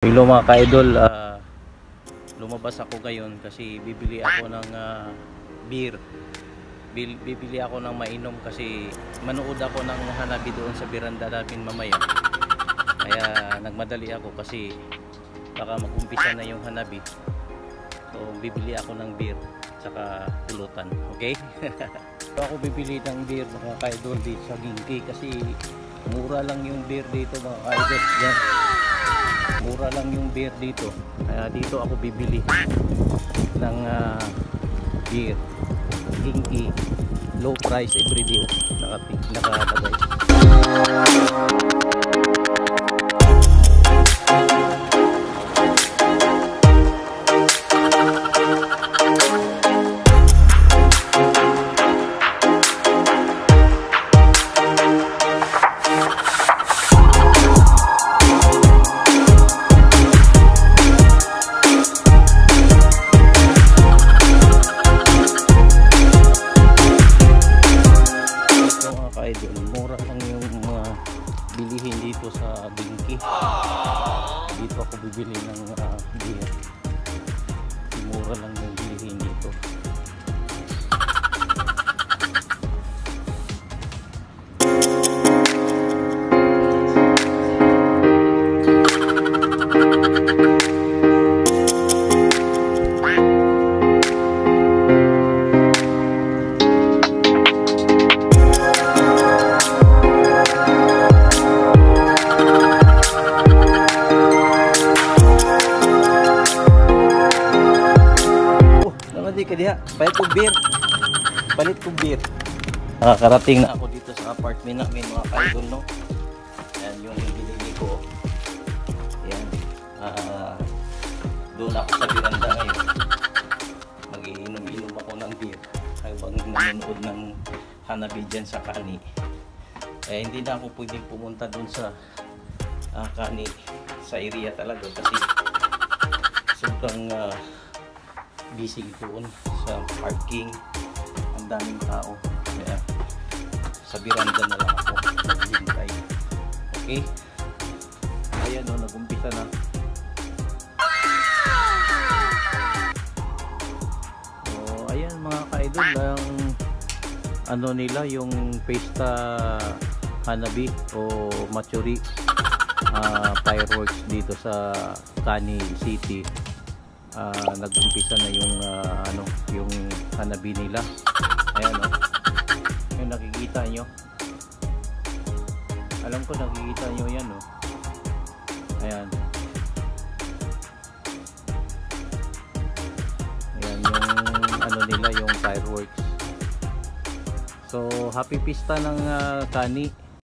Hello mga ka-idol, lumabas ako ngayon kasi bibili ako ng beer. Bibili ako ng mainom kasi manood ako ng hanabi doon sa beranda namin mamaya. Kaya nagmadali ako kasi baka mag-umpisa na yung hanabi. So bibili ako ng beer saka pulutan, okay? So ako bibili ng beer mga ka-idol dito sa Ginki kasi mura lang yung beer dito mga ka-idol. Yan. Mura lang yung beer dito, kaya dito ako bibili ng beer. Ginki, low price everyday, nakalagay. Mura lang yung bilihin dito sa Ginki. Dito ako bibili ng beer. Mura lang yung bilihin dito. Palit kong beer. Palit kong beer. Nakakarating na ako dito sa apartment namin mga ka-idol, no? Ayan yung binili ko. Ayan. Doon ako sa beranda ngayon. Mag-iinom-inom ako ng beer habang nanonood ng hanabi dyan sa Kani. Eh hindi na ako pwedeng pumunta doon sa Kani sa area talaga kasi sobrang busy doon sa parking, ang daming tao, kaya sa beranda na lang ako naghihintay. Okay, ayan o, nag-umpisa na. So ayan mga ka-idol, ang ano nila, yung Pesta Hanabi o Matsuri fireworks dito sa Kani City. Nag-umpisa na yung yung hanabi nila. Ayan o, yung nakikita nyo, alam ko nakikita nyo yan o. Ayan, ayan yung nila, yung fireworks. So happy pista ng Kani.